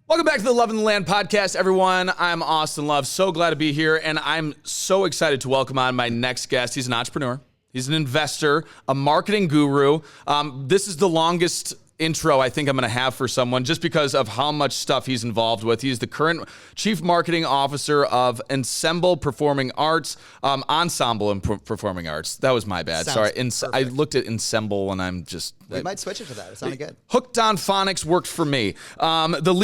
Welcome back to the Love in the Land podcast, everyone. I'm Austin Love. So glad to be here, and I'm so excited to welcome on my next guest. He's an entrepreneur. He's an investor, a marketing guru. This is the longest intro I think I'm going to have for someone just because of how much stuff he's involved with. He's the current chief marketing officer of Ensemble Performing Arts, Ensemble and Performing Arts. That was my bad. Sorry. I looked at Ensemble and I'm just... We might switch it to that. It sounded good. Hooked on Phonics worked for me. They are the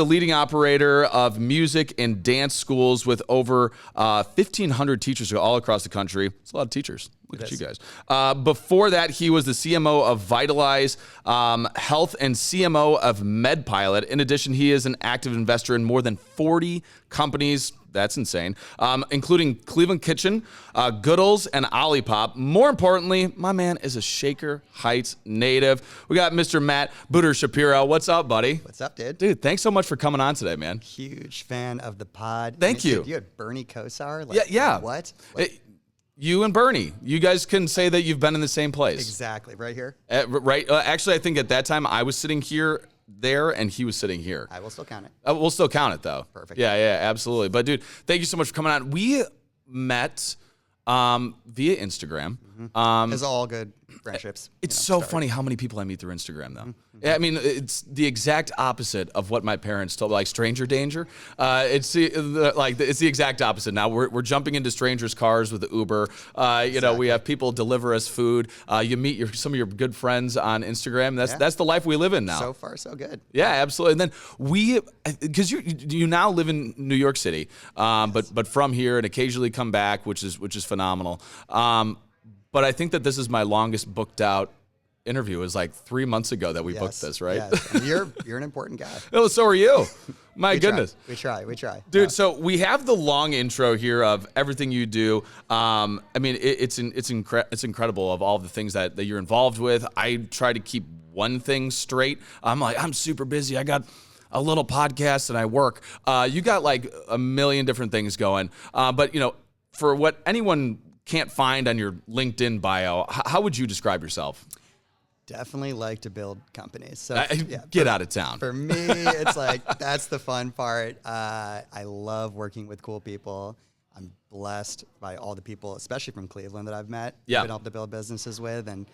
leading operator of music and dance schools with over 1,500 teachers all across the country. It's a lot of teachers. Look at you guys. Before that, he was the CMO of Vytalize Health and CMO of MedPilot. In addition, he is an active investor in more than 40 companies. That's insane, including Cleveland Kitchen, Goodles, and Olipop. More importantly, my man is a Shaker Heights native. We got Mr. Matt Buder Shapiro. What's up, buddy? What's up, dude? Dude, thanks so much for coming on today, man. Huge fan of the pod. Thank you. You had Bernie Kosar? Yeah. What? You and Bernie, you guys can say that you've been in the same place. Exactly, right here. Right. Actually, I think at that time I was sitting there, and he was sitting here. I will still count it. We'll still count it, though. Perfect. Yeah, absolutely. But, dude, thank you so much for coming on. We met via Instagram. It's all good friendships. It's so funny how many people I meet through Instagram, though. I mean, it's the exact opposite of what my parents told me, like stranger danger. It's the exact opposite. Now we're jumping into strangers' cars with the Uber. Exactly. We have people deliver us food. You meet some of your good friends on Instagram. That's the life we live in now. So far, so good. Yeah, absolutely. And then because you now live in New York City, but from here and occasionally come back, which is phenomenal. But I think that this is my longest booked out interview. It was like 3 months ago that we booked this, right? Yes. And you're an important guy. Oh, so are you. My goodness. We try. Dude, so we have the long intro here of everything you do. I mean, it's incredible of all the things that you're involved with. I try to keep one thing straight. I'm super busy. I got a little podcast and I work. You got like a million different things going. But, for what anyone can't find on your LinkedIn bio, how would you describe yourself? Definitely like to build companies. So get out of town. For me, it's like that's the fun part. I love working with cool people. I'm blessed by all the people, especially from Cleveland, that I've met. Yeah. Been able to build businesses with, and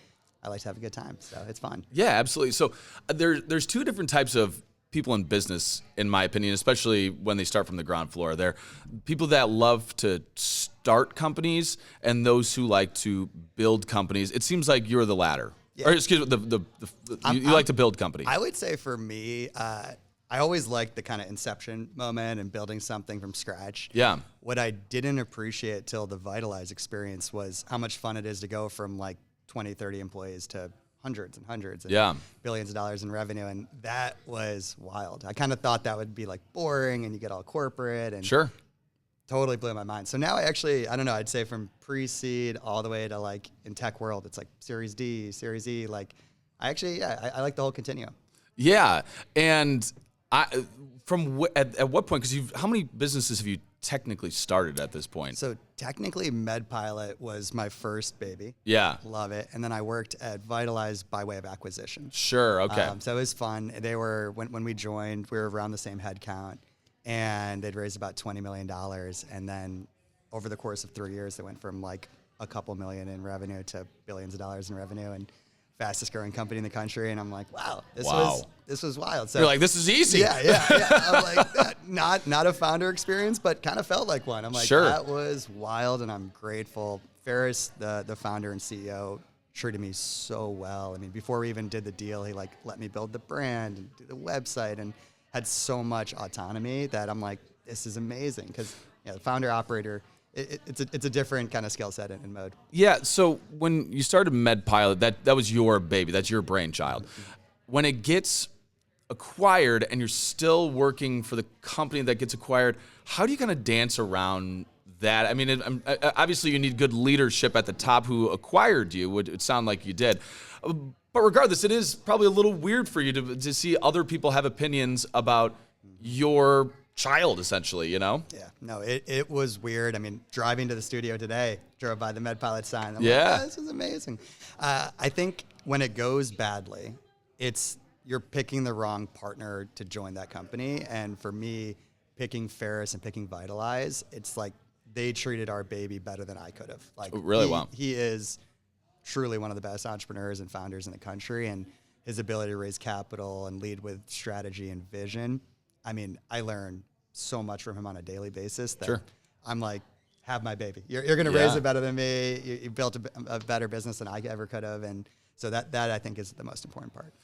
I like to have a good time. So it's fun. Yeah, absolutely. So there's two different types of people in business, in my opinion, especially when they start from the ground floor. They're people that love to start companies and those who like to build companies. It seems like you're the latter. Yeah. Or excuse me, you like to build companies. I would say for me, I always liked the kind of inception moment and building something from scratch. Yeah. What I didn't appreciate till the Vytalize experience was how much fun it is to go from like 20, 30 employees to hundreds and hundreds and billions of dollars in revenue. And that was wild. I kind of thought that would be like boring and you get all corporate and sure. Totally blew my mind. So now I don't know, I'd say from pre-seed all the way to like in tech world, it's like Series D, Series E. Like I like the whole continuum. Yeah. And at what point, because how many businesses have you technically started at this point? So technically MedPilot was my first baby. Yeah. Love it. And then I worked at Vytalize by way of acquisition. Sure. Okay. So it was fun. They were, when we joined, we were around the same head count. And they'd raised about $20 million. And then over the course of 3 years, they went from like a couple million in revenue to billions of dollars in revenue and fastest growing company in the country. And I'm like, wow, this was wild. So you're like, this is easy. Yeah. I'm like, not a founder experience, but kind of felt like one. I'm like, sure. That was wild. And I'm grateful. Ferris, the founder and CEO, treated me so well. I mean, before we even did the deal, he like let me build the brand and do the website and had so much autonomy that I'm like, this is amazing. Because the founder operator, it's a different kind of skill set in mode. Yeah. So when you started MedPilot, that was your baby. That's your brainchild. When it gets acquired and you're still working for the company that gets acquired, how do you kind of dance around that? I mean, obviously you need good leadership at the top who acquired you, would it sound like you did. But regardless, it is probably a little weird for you to see other people have opinions about your child, essentially, Yeah, no, it was weird. I mean, driving to the studio today, drove by the MedPilot sign. I'm like, this is amazing. I think when it goes badly, it's, you're picking the wrong partner to join that company. And for me, picking Ferris and picking Vytalize, it's like they treated our baby better than I could have. Like, really? Wow. He is truly one of the best entrepreneurs and founders in the country, and his ability to raise capital and lead with strategy and vision. I mean, I learn so much from him on a daily basis that Sure. I'm like, have my baby. You're going to raise it better than me. You built a better business than I ever could have. And so that I think is the most important part.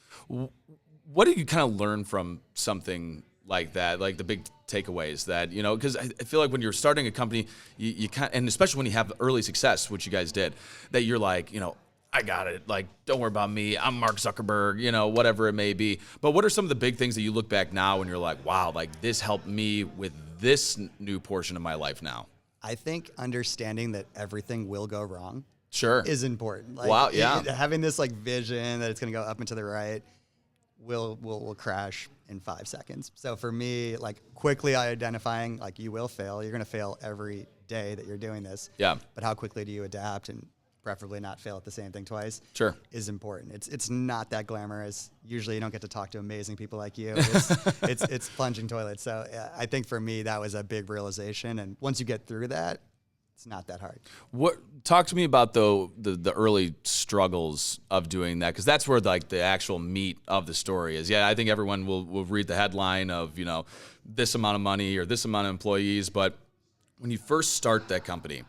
What did you kind of learn from something like that, like the big takeaways that, you know, because I feel like when you're starting a company, you kind of, and especially when you have early success, which you guys did, that you're like, you know, I got it. Like, don't worry about me. I'm Mark Zuckerberg, you know, whatever it may be. But what are some of the big things that you look back now and you're like, wow, like this helped me with this new portion of my life now? I think understanding that everything will go wrong is important. Like, wow, yeah. Having this like vision that it's going to go up and to the right will crash in 5 seconds. So for me, like quickly identifying like you will fail. You're going to fail every day that you're doing this. Yeah. But how quickly do you adapt and preferably not fail at the same thing twice? Sure. Is important. It's not that glamorous. Usually you don't get to talk to amazing people like you. It's plunging toilets. So I think for me that was a big realization. And once you get through that, it's not that hard. Talk to me about the early struggles of doing that, because that's where like the actual meat of the story is. Yeah, I think everyone will read the headline of, you know, this amount of money or this amount of employees, but when you first start that company,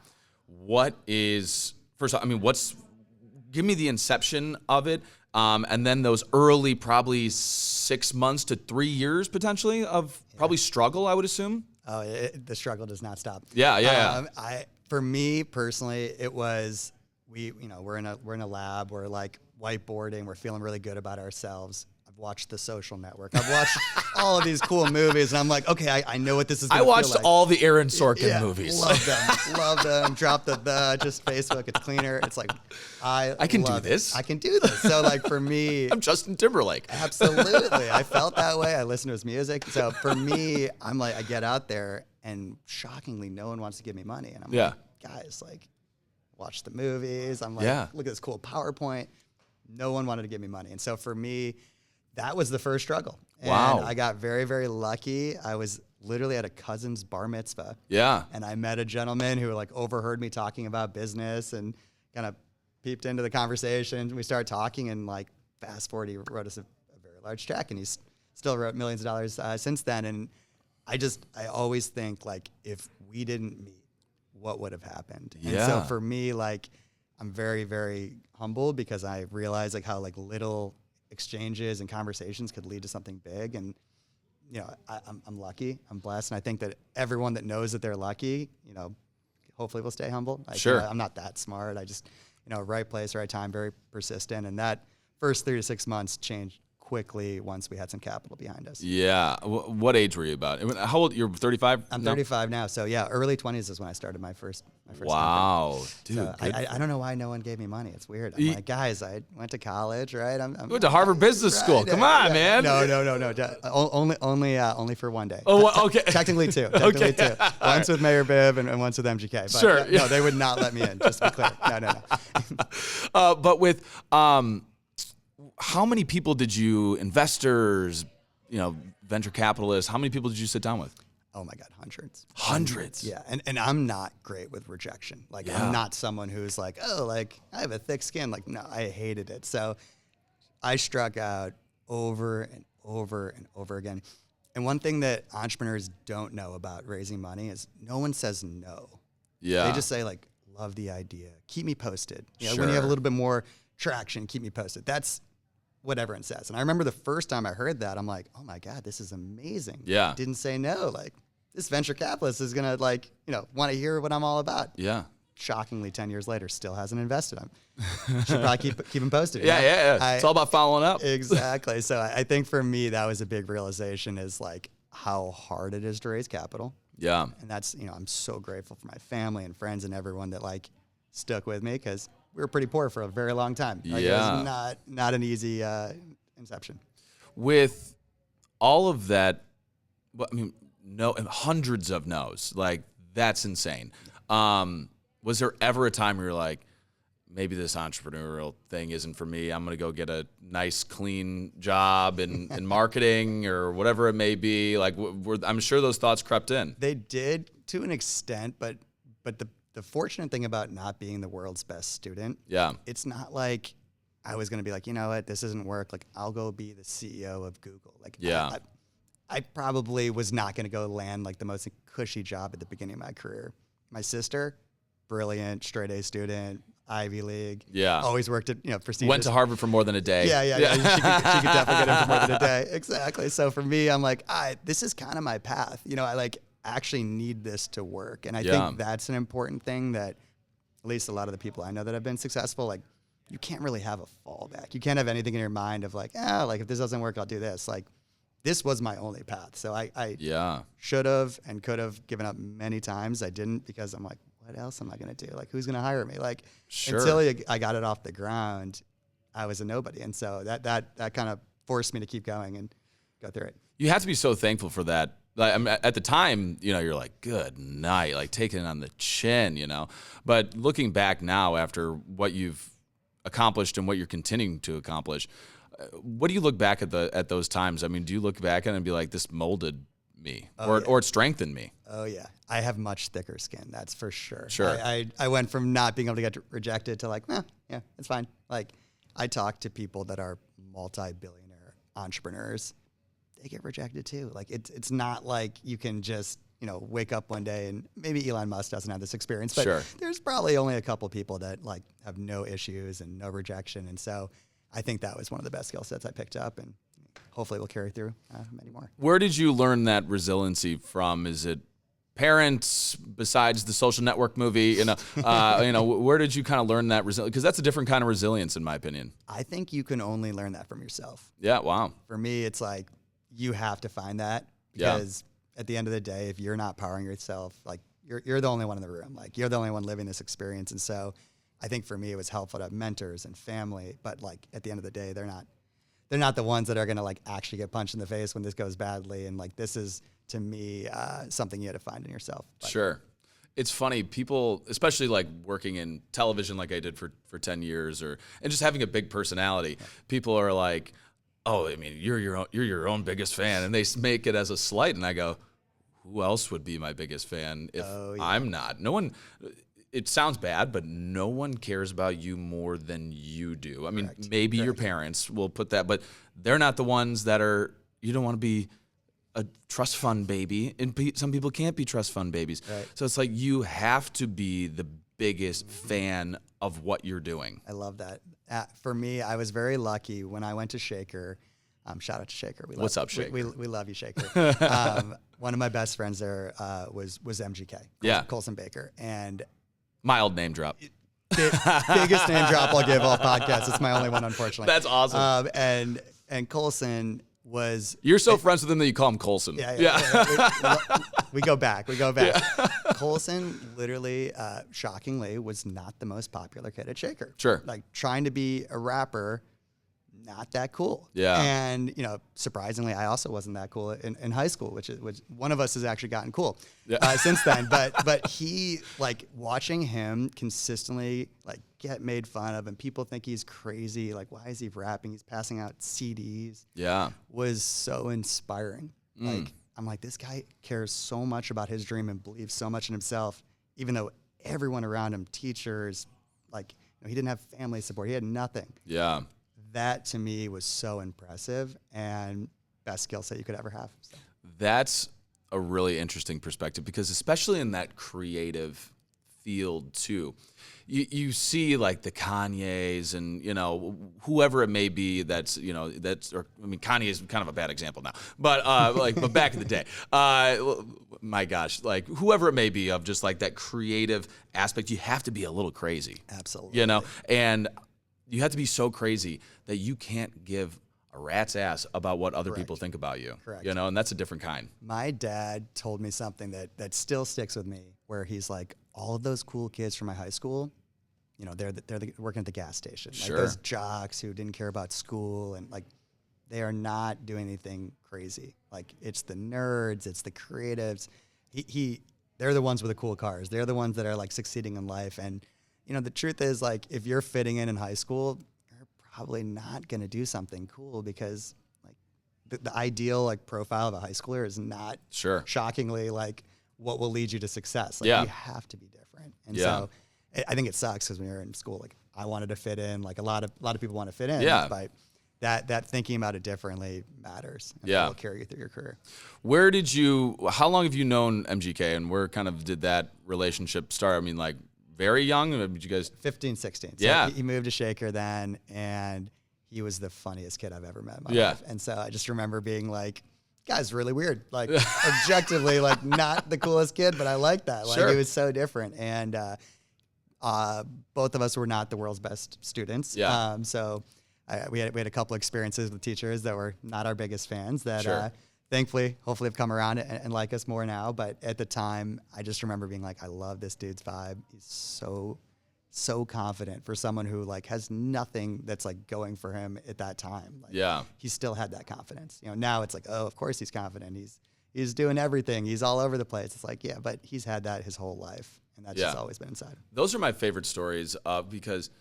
give me the inception of it, and then those early probably 6 months to 3 years potentially of probably struggle, I would assume. Oh, the struggle does not stop. Yeah. For me personally, it was we're in a lab, we're like whiteboarding, we're feeling really good about ourselves. I've watched The Social Network. I've watched all of these cool movies, and I'm like, okay, I know what this is. I watched all the Aaron Sorkin movies. Love them. Drop the just Facebook. It's cleaner. It's like I can do this. I can do this. So like for me, I'm Justin Timberlake. Absolutely, I felt that way. I listened to his music. So for me, I'm like, I get out there, and shockingly, no one wants to give me money, and I'm like, guys, like, watch the movies. I'm like, look at this cool PowerPoint. No one wanted to give me money, and so for me, that was the first struggle. And I got very, very lucky. I was literally at a cousin's bar mitzvah. Yeah. And I met a gentleman who like overheard me talking about business and kind of peeped into the conversation. We started talking, and like fast forward, he wrote us a very large check, and he's still wrote millions of dollars since then. And I always think like, if we didn't meet, what would have happened? And so for me, like, I'm very, very humbled because I realize like how like little exchanges and conversations could lead to something big. And, you know, I'm lucky, I'm blessed. And I think that everyone that knows that they're lucky, you know, hopefully will stay humble. Sure. I'm not that smart. I just, you know, right place, right time, very persistent. And that first 3 to 6 months changed quickly once we had some capital behind us. Yeah. What age were you about? How old? You're 35? I'm 35 now. So yeah, early 20s is when I started my first wow, company. dude. So I don't know why no one gave me money. It's weird. I'm like, guys, I went to college, right? You went to Harvard Business School. Come on, man. No. Only for one day. Oh, okay. Technically two. Two. Once with Mayor Biv and once with MGK. But sure. No, they would not let me in, just to be clear. No. But with how many people did you, investors, you know, venture capitalists, how many people did you sit down with? Oh my God, hundreds. Hundreds. Yeah, and I'm not great with rejection. Like, I'm not someone who's like, oh, like, I have a thick skin. Like, no, I hated it. So I struck out over and over and over again. And one thing that entrepreneurs don't know about raising money is no one says no. Yeah. They just say like, love the idea. Keep me posted. You know, when you have a little bit more traction, keep me posted. That's what everyone says. And I remember the first time I heard that, I'm like, oh my God, this is amazing. Yeah. I didn't say no. Like, this venture capitalist is going to, like, you know, want to hear what I'm all about. Yeah. Shockingly, 10 years later, still hasn't invested. Should probably keep him posted. Yeah. It's all about following up. Exactly. So I think for me, that was a big realization, is like how hard it is to raise capital. Yeah. And that's, you know, I'm so grateful for my family and friends and everyone that like stuck with me, because we were pretty poor for a very long time. Like, it was not an easy inception. With all of that, I mean, hundreds of no's, like, that's insane. Was there ever a time where you're like, maybe this entrepreneurial thing isn't for me. I'm going to go get a nice, clean job in marketing or whatever it may be. Like, I'm sure those thoughts crept in. They did to an extent, but the fortunate thing about not being the world's best student, it's not like I was going to be like, you know what, this doesn't work. Like, I'll go be the CEO of Google. Like, I probably was not going to go land like the most cushy job at the beginning of my career. My sister, brilliant, straight A student, Ivy League. Yeah. Always worked at, prestigious. Went to Harvard for more than a day. Yeah. She could definitely get in for more than a day. Exactly. So for me, I'm like, this is kind of my path. I actually need this to work. And I think that's an important thing that at least a lot of the people I know that have been successful, like, you can't really have a fallback. You can't have anything in your mind of like, if this doesn't work, I'll do this. Like, this was my only path. So I should have and could have given up many times. I didn't, because I'm like, what else am I going to do? Like, who's going to hire me? Like, until I got it off the ground, I was a nobody. And so that kind of forced me to keep going and go through it. You have to be so thankful for that. Like, I mean, at the time, you're like, good night, like taking it on the chin, But looking back now after what you've accomplished and what you're continuing to accomplish, what do you look back at those times? I mean, do you look back at it and be like, this molded me or it strengthened me? Oh yeah. I have much thicker skin. That's for sure. Sure. I went from not being able to get rejected to like, yeah, it's fine. Like, I talk to people that are multi-billionaire entrepreneurs. They get rejected too. Like, it's not like you can just, wake up one day, and maybe Elon Musk doesn't have this experience, but there's probably only a couple people that like have no issues and no rejection. And so I think that was one of the best skill sets I picked up, and hopefully we'll carry through many more. Where did you learn that resiliency from? Is it parents besides the Social Network movie? Where did you kind of learn that resilience? Because that's a different kind of resilience, in my opinion. I think you can only learn that from yourself. Yeah, wow. For me, it's like you have to find that, because at the end of the day, if you're not powering yourself, like you're the only one in the room. Like, you're the only one living this experience. And so I think for me, it was helpful to have mentors and family, but like at the end of the day, they're not the ones that are going to like actually get punched in the face when this goes badly. And like, this is, to me, something you had to find in yourself. But sure. It's funny, people, especially like working in television like I did for 10 years and just having a big personality, people are like, oh, I mean, you're your own biggest fan. And they make it as a slight. And I go, who else would be my biggest fan if I'm not? No one, it sounds bad, but no one cares about you more than you do. I mean, maybe your parents will put that, but they're not the ones that you don't want to be a trust fund baby. And some people can't be trust fund babies. Right. So it's like, you have to be the biggest fan of what you're doing. I love that. For me, I was very lucky when I went to Shaker. Shout out to Shaker. What's up, Shaker? We love you, Shaker. One of my best friends there was MGK, Colson Baker, and mild name drop. Biggest name drop I'll give off podcast. It's my only one, unfortunately. That's awesome. And Colson was. You're so friends with him that you call him Colson. Yeah. We go back. Yeah. Colson literally, shockingly, was not the most popular kid at Shaker. Sure. Like, trying to be a rapper, not that cool. Yeah. And, surprisingly, I also wasn't that cool in high school, which one of us has actually gotten cool since then. But he, like, watching him consistently, like, get made fun of, and people think he's crazy. Like, why is he rapping? He's passing out CDs. Yeah. Was so inspiring. Like, I'm like, this guy cares so much about his dream and believes so much in himself, even though everyone around him, teachers, like, he didn't have family support. He had nothing. Yeah. That to me was so impressive, and best skill set you could ever have. So. That's a really interesting perspective, because especially in that creative field too, you see like the Kanyes and whoever it may be Kanye is kind of a bad example now, but but back in the day, my gosh, like whoever it may be of just like that creative aspect, you have to be a little crazy. Absolutely. And you have to be so crazy that you can't give a rat's ass about what other people think about you. Correct. And that's a different kind. My dad told me something that still sticks with me, where he's like, all of those cool kids from my high school, they're working at the gas station. Sure. Like, those jocks who didn't care about school, and like, they are not doing anything crazy. Like, it's the nerds, it's the creatives. They're the ones with the cool cars. They're the ones that are like succeeding in life. And the truth is, like, if you're fitting in high school, you're probably not going to do something cool because, like, the ideal, like, profile of a high schooler is not shockingly, like, what will lead you to success. Like, you have to be different. And so I think it sucks because when you're in school, like, I wanted to fit in, like a lot of people want to fit in, but that thinking about it differently matters. And it will carry you through your career. How long have you known MGK, and where kind of did that relationship start? I mean, like, very young? Did you guys 15, 16. So he moved to Shaker then, and he was the funniest kid I've ever met in my life. And so I just remember being like, guy's really weird. Like, objectively, like, not the coolest kid, but I like that. Like, it was so different. And both of us were not the world's best students. So we had a couple experiences with teachers that were not our biggest fans that thankfully, hopefully have come around and like us more now. But at the time, I just remember being like, I love this dude's vibe. He's so confident for someone who, like, has nothing that's, like, going for him at that time. Like, he still had that confidence. Now it's like, oh, of course he's confident. He's doing everything. He's all over the place. It's like, yeah, but he's had that his whole life, and that's just always been inside. Those are my favorite stories because,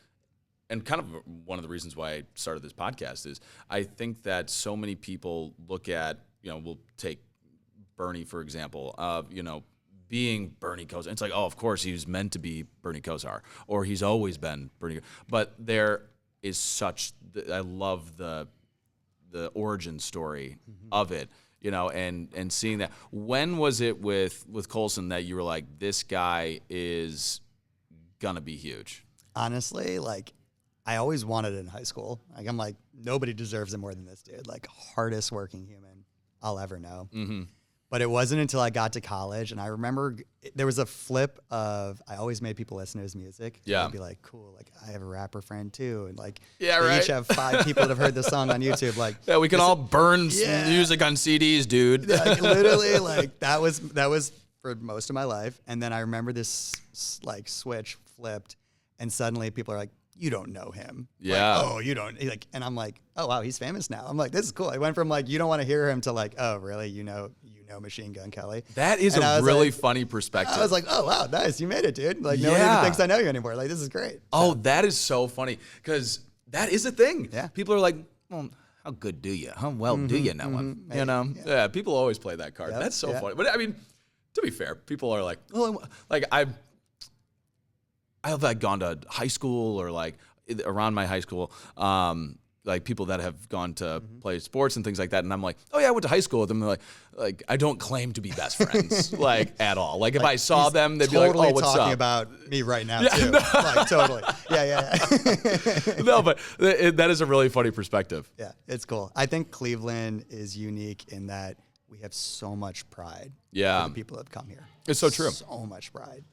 and kind of one of the reasons why I started this podcast is I think that so many people look at, we'll take Bernie, for example, being Bernie Kosar. It's like, oh, of course he was meant to be Bernie Kosar, or he's always been Bernie. But there is I love the origin story of it, and seeing that. When was it with Colson that you were like, this guy is gonna be huge? Honestly, like, I always wanted it in high school. Like, I'm like, nobody deserves it more than this dude. Like, hardest working human I'll ever know. But it wasn't until I got to college, and I remember there was a flip of, I always made people listen to his music. I'd be like, cool, like, I have a rapper friend too, and like, they each have 5 people that have heard the song on YouTube. Like, we can all burn music on CDs, dude. Like, literally, like, that was for most of my life. And then I remember this, like, switch flipped, and suddenly people are like, you don't know him. Like, oh, you don't. Like, and I'm like, oh, wow, he's famous now. I'm like, this is cool. I went from, like, you don't want to hear him to, like, oh, really? You know Machine Gun Kelly. That is a really funny perspective. I was like, oh, wow, nice. You made it, dude. Like, no one even thinks I know you anymore. Like, this is great. Oh, that is so funny, because that is a thing. Yeah. People are like, well, how good do you? How well do you know him? Yeah, people always play that card. That's so funny. But I mean, to be fair, people are like, oh, like, I've like gone to high school, or like around my high school, like people that have gone to play sports and things like that. And I'm like, oh yeah, I went to high school with them. And like I don't claim to be best friends, like, at all. Like, if I saw them, they'd be like, oh, what's up? Talking about me right now too. No. Like, totally. Yeah. No, but that is a really funny perspective. Yeah, it's cool. I think Cleveland is unique in that we have so much pride. Yeah. For the people that have come here. It's so true. So much pride.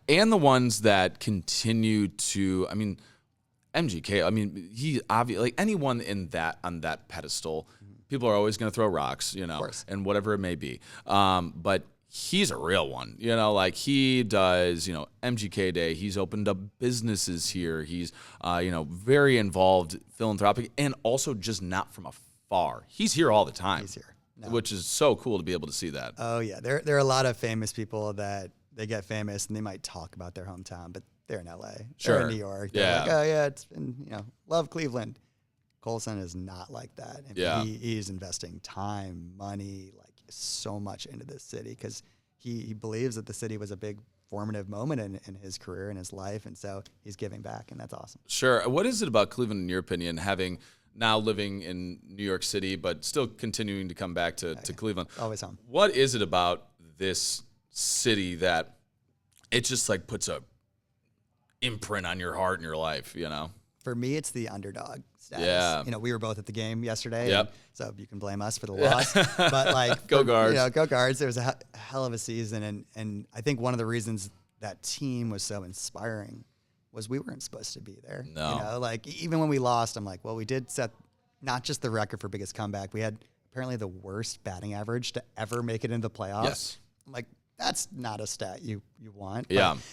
And the ones that continue to, I mean, MGK, I mean, he obviously, like, anyone on that pedestal, people are always going to throw rocks, and whatever it may be. But he's a real one, like, he does, MGK Day. He's opened up businesses here. He's, very involved, philanthropic, and also just not from afar. He's here all the time. He's here. No. Which is so cool to be able to see that. Oh yeah, there are a lot of famous people that they get famous and they might talk about their hometown, but they're in LA, they're in New York. They're like, oh yeah, it's been, love Cleveland. Colson is not like that. And he's investing time, money, like, so much into this city because he believes that the city was a big formative moment in his career and his life, and so he's giving back, and that's awesome. Sure. What is it about Cleveland, in your opinion, having now living in New York City, but still continuing to come back to Cleveland? Always home. What is it about this city that it just, like, puts a imprint on your heart and your life, For me, it's the underdog status. Yeah. We were both at the game yesterday. Yep. So you can blame us for the loss. But, like, go Guards. Go Guards. There was a hell of a season. And I think one of the reasons that team was so inspiring was we weren't supposed to be there. No. Like, even when we lost, I'm like, well, we did set not just the record for biggest comeback. We had apparently the worst batting average to ever make it into the playoffs. Yes. I'm like, that's not a stat you want. Yeah. But,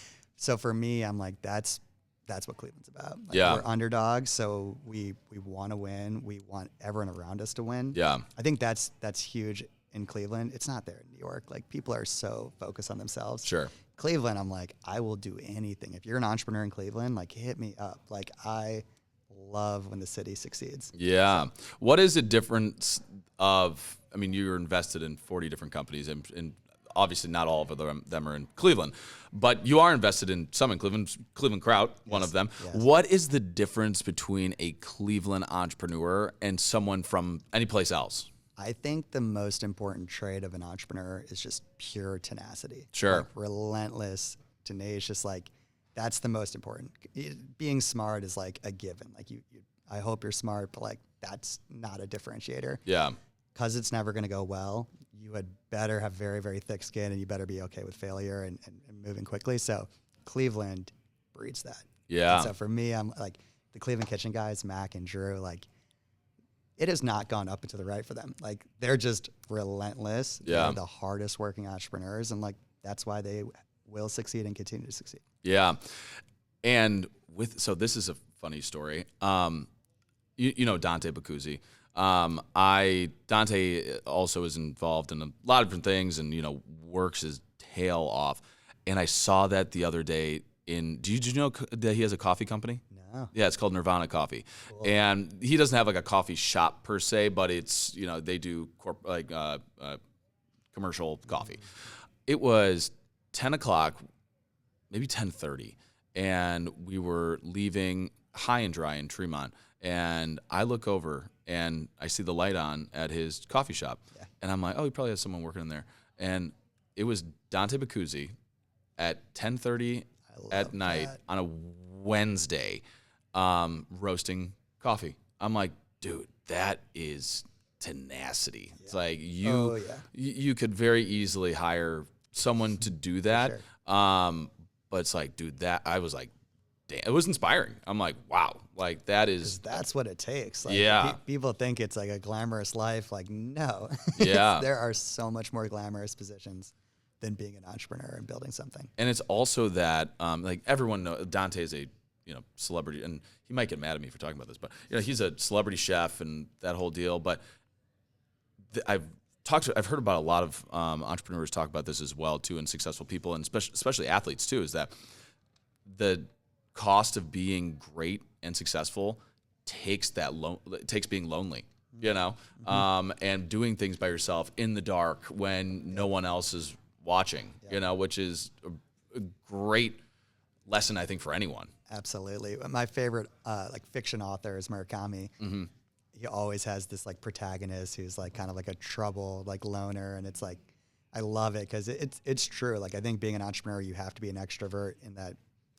so for me, I'm like, that's what Cleveland's about. Like, yeah. We're underdogs, so we want to win. We want everyone around us to win. Yeah. I think that's huge in Cleveland. It's not there in New York. Like, people are so focused on themselves. Sure. Cleveland, I'm like, I will do anything. If you're an entrepreneur in Cleveland, like hit me up. Like I love when the city succeeds. Yeah. What is the difference of, I mean, you're invested in 40 different companies, and obviously not all of them are in Cleveland, but you are invested in some in Cleveland, Cleveland Kraut, one of them. Yes. What is the difference between a Cleveland entrepreneur and someone from any place else? I think the most important trait of an entrepreneur is just pure tenacity. Sure. Like relentless, tenacious, like that's the most important. Being smart is like a given. Like I hope you're smart, but like that's not a differentiator. Yeah. Because it's never going to go well, you had better have very, very thick skin, and you better be okay with failure and moving quickly. So Cleveland breeds that. Yeah. And so for me, I'm like the Cleveland Kitchen guys, Mac and Drew, like it has not gone up and to the right for them. Like they're just relentless. Yeah. They're the hardest working entrepreneurs, and like that's why they will succeed and continue to succeed. Yeah. And so this is a funny story. You know Dante Bacuzzi. Dante also is involved in a lot of different things, and works his tail off. And I saw that the other day did you know that he has a coffee company? No. Yeah, it's called Nirvana Coffee. Cool. And he doesn't have like a coffee shop per se, but it's, they do commercial coffee. It was 10 o'clock, maybe 10:30, and we were leaving High and Dry in Tremont. And I look over and I see the light on at his coffee shop. Yeah. And I'm like, oh, he probably has someone working in there. And it was Dante Bacuzzi at 10:30 at night on a Wednesday, roasting coffee. I'm like, dude, that is tenacity. Yeah. It's like you could very easily hire someone to do that. Sure. But it's like, dude, I was like, damn, it was inspiring. I'm like, wow, like that is. That's what it takes. Like, yeah. People think it's like a glamorous life. Like, no. Yeah. There are so much more glamorous positions than being an entrepreneur and building something. And it's also that, like everyone knows, Dante is a celebrity, and he might get mad at me for talking about this, but he's a celebrity chef and that whole deal. But I've heard about a lot of entrepreneurs talk about this as well too, and successful people, and especially athletes too, is that the cost of being great and successful takes being lonely, and doing things by yourself in the dark when no one else is watching, which is a great lesson, I think, for anyone. Absolutely. My favorite fiction author is Murakami. Mm-hmm. He always has this like protagonist who's like kind of like a troubled like loner, and it's like I love it because it's true. Like I think being an entrepreneur, you have to be an extrovert in that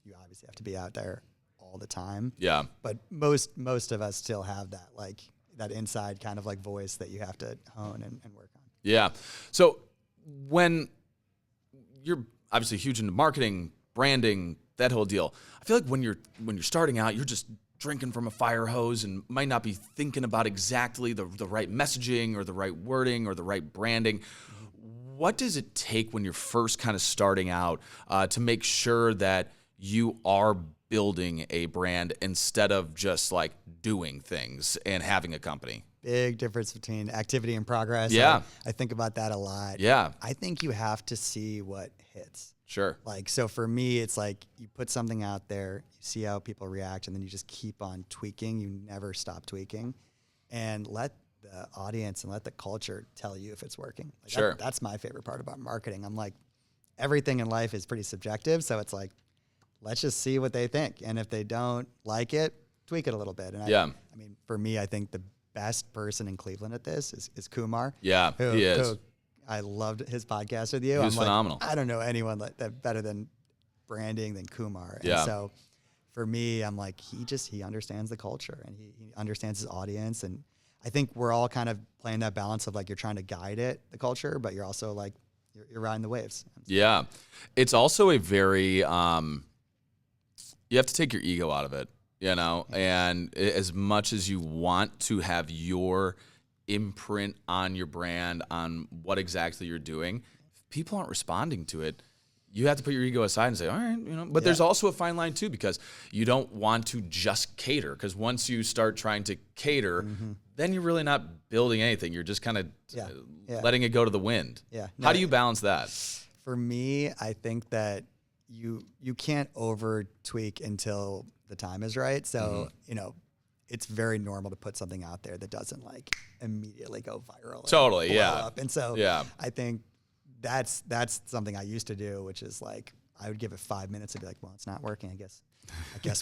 you obviously have to be out there all the time. Yeah. But most of us still have that like that inside kind of like voice that you have to hone and work on. Yeah. So when you're obviously huge into marketing, branding, that whole deal, I feel like when you're starting out, you're just drinking from a fire hose and might not be thinking about exactly the right messaging or the right wording or the right branding. What does it take when you're first kind of starting out to make sure that you are building a brand instead of just like doing things and having a company? Big difference between activity and progress. Yeah. I think about that a lot. Yeah. I think you have to see what hits. Sure. Like, so for me, it's like you put something out there, you see how people react, and then you just keep on tweaking. You never stop tweaking, and let the audience and let the culture tell you if it's working. Like sure. That's my favorite part about marketing. I'm like, everything in life is pretty subjective. So it's like, let's just see what they think. And if they don't like it, tweak it a little bit. And I mean, for me, I think the best person in Cleveland at this is Kumar. Yeah, he is. I loved his podcast with you. He was phenomenal. I don't know anyone that better than branding than Kumar. Yeah. And so for me, I'm like, he understands the culture and he understands his audience. And I think we're all kind of playing that balance of like, you're trying to guide the culture, but you're also like, you're riding the waves. Yeah. It's also a very, you have to take your ego out of it, and as much as you want to have your imprint on your brand, on what exactly you're doing, if people aren't responding to it, you have to put your ego aside and say, all right, but there's also a fine line too, because you don't want to just cater, because once you start trying to cater, then you're really not building anything. You're just kind of letting it go to the wind. Yeah. How do you balance that? For me, I think that you can't over tweak until the time is right. So, it's very normal to put something out there that doesn't like immediately go viral. Totally, blow yeah. up. And so Yeah. I think that's something I used to do, which is like, I would give it 5 minutes and be like, well, it's not working. I guess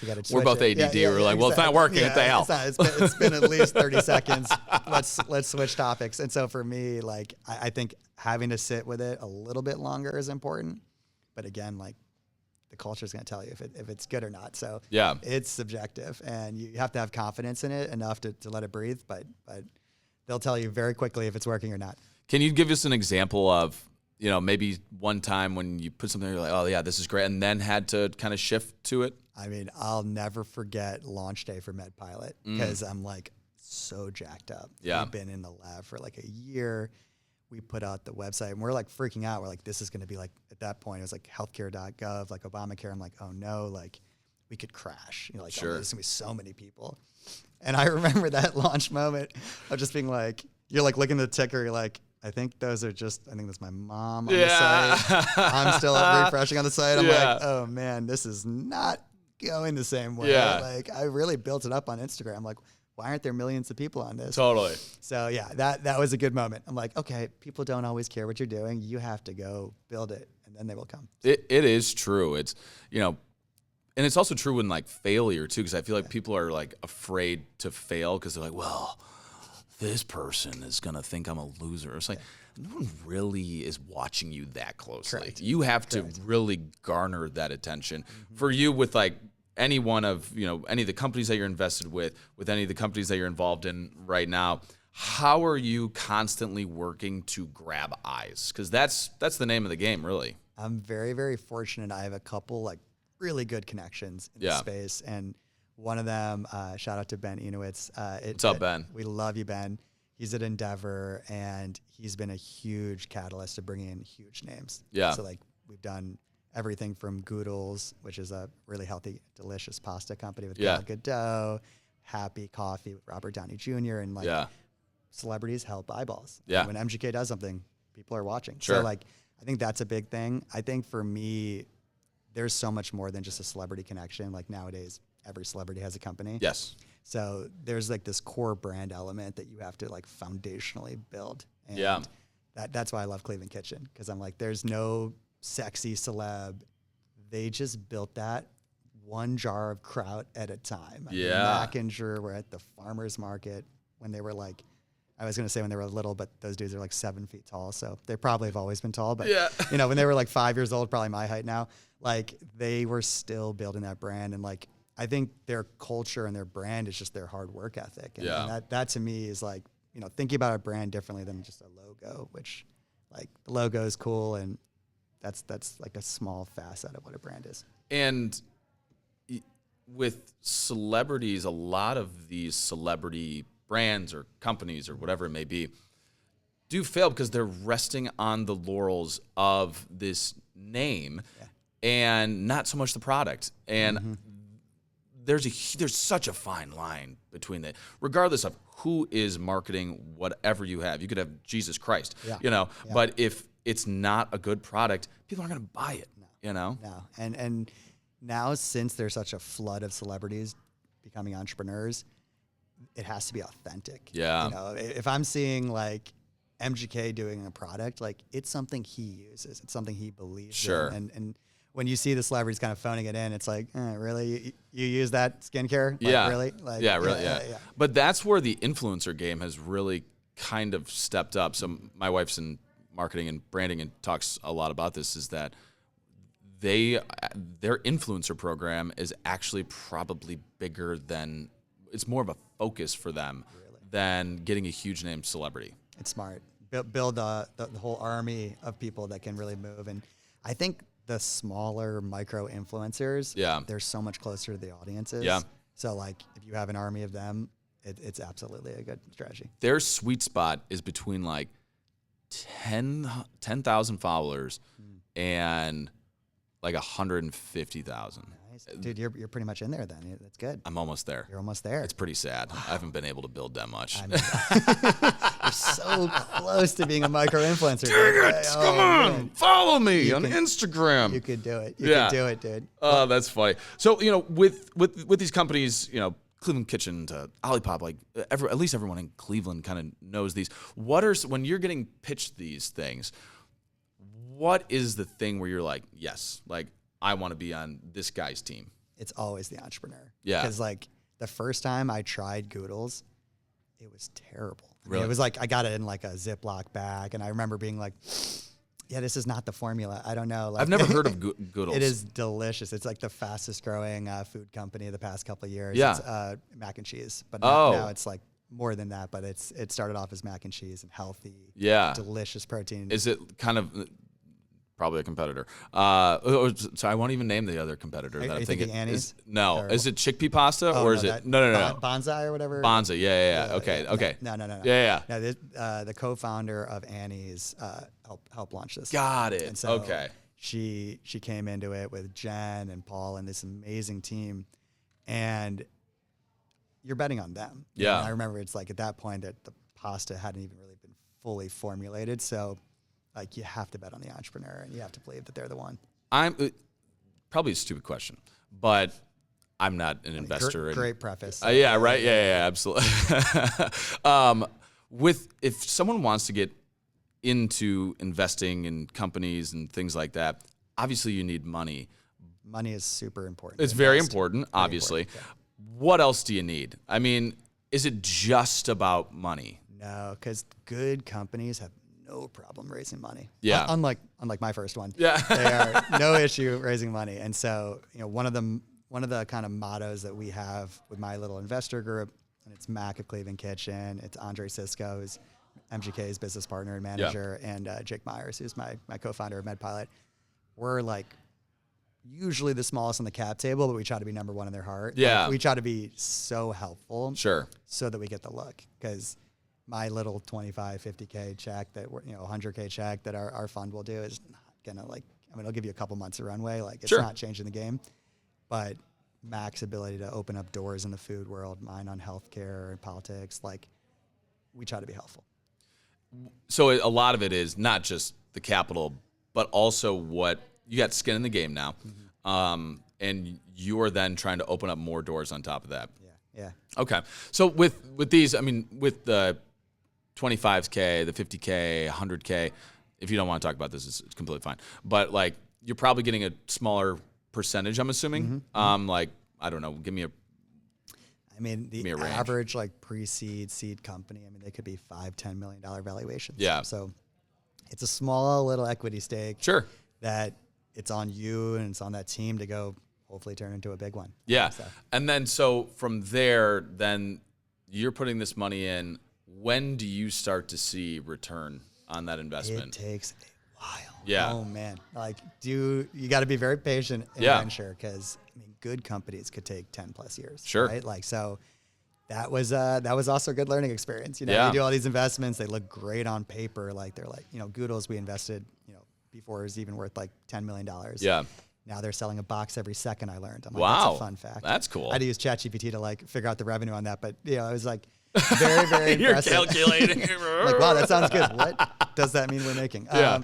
we got to switch We're both it. ADD. We're like, well, it's not working. What the hell? It's been at least 30 seconds. Let's switch topics. And so for me, like, I think having to sit with it a little bit longer is important. But again, like, the culture is going to tell you if it's good or not. So Yeah. it's subjective, and you have to have confidence in it enough to let it breathe. But they'll tell you very quickly if it's working or not. Can you give us an example of, maybe one time when you put something, you're like, oh yeah, this is great, and then had to kind of shift to it? I mean, I'll never forget launch day for MedPilot because I'm like so jacked up. Yeah. We've been in the lab for like a year. We put out the website and we're like freaking out. We're like, this is going to be like, at that point, it was like healthcare.gov, like Obamacare. I'm like, oh no, like we could crash. Like, Sure. oh, there's going to be so many people. And I remember that launch moment of just being like, you're like looking at the ticker, you're like, I think that's my mom on the site. I'm still refreshing on the site. I'm like, oh man, this is not going the same way. Yeah. Like, I really built it up on Instagram. Like, why aren't there millions of people on this? Totally. So yeah, that was a good moment. I'm like, okay, people don't always care what you're doing. You have to go build it, and then they will come. It is true. It's, and it's also true in like failure too, because I feel like people are like afraid to fail because they're like, well, this person is going to think I'm a loser. It's like, no one really is watching you that closely. Correct. You have to really garner that attention. For you, with like any one of, any of the companies that you're invested with any of the companies that you're involved in right now, how are you constantly working to grab eyes? Because that's the name of the game, really. I'm very, very fortunate. I have a couple like really good connections in the space, and one of them, shout out to Ben Enowitz. What's up, Ben? We love you, Ben. He's at Endeavor, and he's been a huge catalyst to bringing in huge names. Yeah. So like we've done everything from Goodles, which is a really healthy, delicious pasta company with Gal Gadot, Happy Coffee with Robert Downey Jr., and like celebrities help eyeballs. Yeah. And when MGK does something, people are watching. Sure. So like I think that's a big thing. I think for me, there's so much more than just a celebrity connection. Like nowadays, every celebrity has a company. Yes. So there's like this core brand element that you have to like foundationally build. And that's why I love Cleveland Kitchen, because I'm like, there's no sexy celeb. They just built that one jar of kraut at a time. I mean, Mac and Drew were at the farmer's market when they were like, I was going to say when they were little, but those dudes are like 7 feet tall. So they probably have always been tall. But, when they were like 5 years old, probably my height now, like they were still building that brand. And like, I think their culture and their brand is just their hard work ethic. And that to me is like, thinking about a brand differently than just a logo, which like the logo is cool. And that's like a small facet of what a brand is. And with celebrities, a lot of these celebrity brands or companies or whatever it may be do fail because they're resting on the laurels of this name and not so much the product. And there's such a fine line between that, regardless of who is marketing whatever you have. You could have Jesus Christ, but if it's not a good product, people aren't going to buy it, No. And now, since there's such a flood of celebrities becoming entrepreneurs, it has to be authentic. Yeah. If I'm seeing like MGK doing a product, like it's something he uses, it's something he believes in. And when you see the celebrities kind of phoning it in, it's like, really? You use that skincare? Like, really? Like, yeah. But that's where the influencer game has really kind of stepped up. So my wife's in marketing and branding and talks a lot about this, is that their influencer program is actually probably bigger than, it's more of a focus for them than getting a huge name celebrity. It's smart. Build the whole army of people that can really move. And I think the smaller micro influencers, they're so much closer to the audiences. Yeah. So like if you have an army of them, it's absolutely a good strategy. Their sweet spot is between like 10,000 followers and like 150,000. Nice. Dude, you're pretty much in there then. That's good. I'm almost there. You're almost there. It's pretty sad. I haven't been able to build that much. I mean, you're so close to being a micro influencer. Dang it! Come on, man. follow me on Instagram. You could do it. You could do it, dude. Oh, that's funny. So, with these companies, Cleveland Kitchen to Olipop, like at least everyone in Cleveland kind of knows these. When you're getting pitched these things, what is the thing where you're like, yes, like I want to be on this guy's team? It's always the entrepreneur. Yeah. Because like the first time I tried Goodles, it was terrible. Really? It was like I got it in like a Ziploc bag, and I remember being like, yeah, this is not the formula. I don't know. Like, I've never heard of Goodles. It is delicious. It's like the fastest growing food company of the past couple of years. Yeah. It's mac and cheese. But Oh. now it's like more than that. But it started off as mac and cheese and healthy, Yeah. delicious protein. Is it kind of probably a competitor? So I won't even name the other competitor. Are that I'm you thinking. thinking Annie's? No. Or Is it chickpea pasta or is it? No. Bonsai or whatever? Bonza. Yeah. Okay. No. Yeah. No, the co-founder of Annie's helped launch this. Got it. And so Okay. She came into it with Jen and Paul and this amazing team, and you're betting on them. Yeah. And I remember it's like at that point that the pasta hadn't even really been fully formulated, so like you have to bet on the entrepreneur and you have to believe that they're the one. I'm probably a stupid question, but I'm not an investor. Great preface. Yeah. Right. Yeah. Absolutely. If someone wants to get into investing in companies and things like that, obviously you need money. Money is super important. It's very important, obviously. important, What else do you need? I mean, is it just about money? No, because good companies have no problem raising money. Yeah. Unlike my first one. Yeah. They are no issue raising money. And so, one of the kind of mottos that we have with my little investor group, and it's Mac of Cleveland Kitchen, it's Andre Cisco, who's MGK's business partner and manager, and Jake Myers, who's my co-founder of MedPilot. We're like usually the smallest on the cap table, but we try to be number one in their heart. Yeah. Like, we try to be so helpful. Sure. So that we get the look. Because my little 25, 50K check that we're, 100K check that our fund will do is not gonna it'll give you a couple months of runway. Like it's Sure. not changing the game, but Mac's ability to open up doors in the food world, mine on healthcare and politics, like we try to be helpful. So a lot of it is not just the capital, but also what you got skin in the game now. Mm-hmm. And you're then trying to open up more doors on top of that. Yeah. Okay. So with these, I mean, with the 25K, the 50K, 100K, if you don't want to talk about this, it's completely fine. But like, you're probably getting a smaller percentage, I'm assuming. Like, I don't know, give me a the range. average like pre-seed seed company, they could be $5-10 million valuations. Yeah. So it's a small little equity stake. Sure. That it's on you and it's on that team to go hopefully turn into a big one. Yeah. So. And then so from there, then you're putting this money in. When do you start to see return on that investment? It takes a while. Yeah. Oh man. Like you got to be very patient in venture because good companies could take 10 plus years. Sure. Right. Like, so that was also a good learning experience. You Yeah. do all these investments. They look great on paper. Like they're like, Goodles, we invested, before it was even worth like $10 million. Yeah. Now they're selling a box every second, I learned. I'm like, Wow. that's a fun fact. That's cool. I had to use ChatGPT to like figure out the revenue on that. But it was like very, very You're impressive. calculating. Like, wow, that sounds good. What does that mean we're making? Yeah.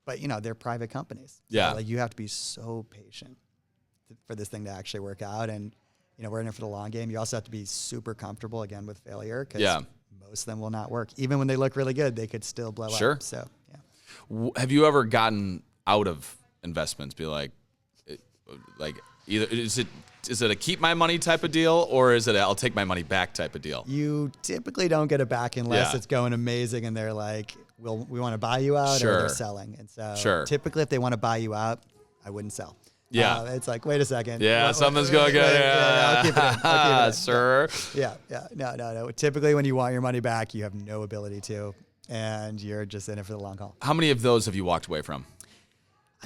But they're private companies. So, Yeah. like you have to be so patient for this thing to actually work out. And, we're in it for the long game. You also have to be super comfortable again with failure because most of them will not work. Even when they look really good, they could still blow Sure. up. So, yeah. Have you ever gotten out of investments? Be like either is it a keep my money type of deal or is it a I'll take my money back type of deal? You typically don't get it back unless it's going amazing and they're like, we want to buy you out or they're selling. And so typically if they want to buy you out, I wouldn't sell. Yeah. It's like, wait a second. Something's going good. I'll keep it in. Sir. Yeah. No. Typically when you want your money back, you have no ability to, and you're just in it for the long haul. How many of those have you walked away from?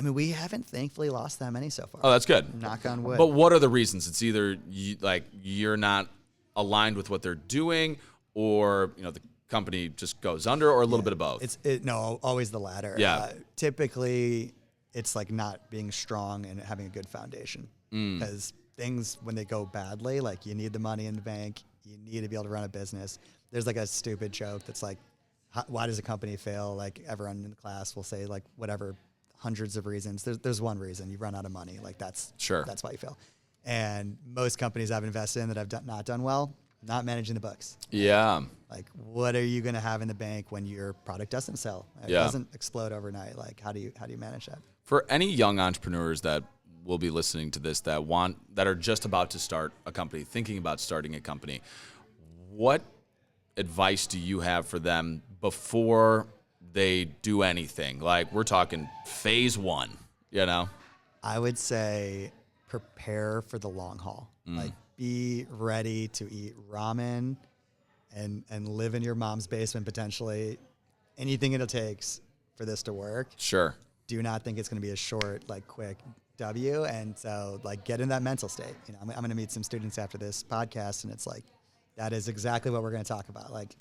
We haven't thankfully lost that many so far. Oh, that's good. Knock on wood. But what are the reasons? It's either you're not aligned with what they're doing, or the company just goes under, or a little bit of both. No, always the latter. Yeah. Typically, it's like not being strong and having a good foundation. Because things, when they go badly, like you need the money in the bank, you need to be able to run a business. There's like a stupid joke that's like, why does a company fail? Like everyone in the class will say like whatever, hundreds of reasons. There's one reason: you run out of money. Like that's why you fail. And most companies I've invested in that have not done well, not managing the books. Yeah. Like what are you going to have in the bank when your product doesn't sell? It doesn't explode overnight. Like how do you manage that? For any young entrepreneurs that will be listening to this that are just about to start a company, thinking about starting a company, what advice do you have for them before they do anything? Like we're talking phase 1, you know? I would say prepare for the long haul. Like be ready to eat ramen and live in your mom's basement potentially. Anything it takes for this to work. Sure. Do not think it's going to be a short, like quick W. And so like get in that mental state. You know, I'm going to meet some students after this podcast, and it's like, that is exactly what we're going to talk about. Like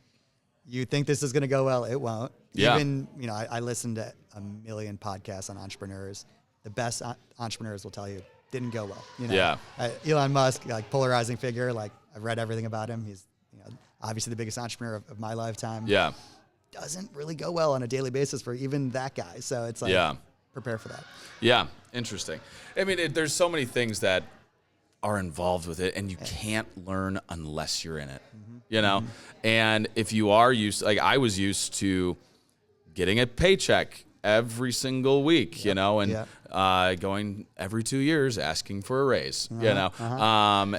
you think this is going to go well, it won't. Yeah. Even, you know, I listened to a million podcasts on entrepreneurs. The best entrepreneurs will tell you didn't go well. You know? Yeah. Elon Musk, like polarizing figure. Like I've read everything about him. He's, you know, obviously the biggest entrepreneur of my lifetime. Yeah. Doesn't really go well on a daily basis for even that guy. So it's like, prepare for that. Yeah. Interesting. I mean, there's so many things that are involved with it, and you can't learn unless you're in it, you know? And if you are used, like I was used to getting a paycheck every single week, you know, and going every 2 years asking for a raise, you know.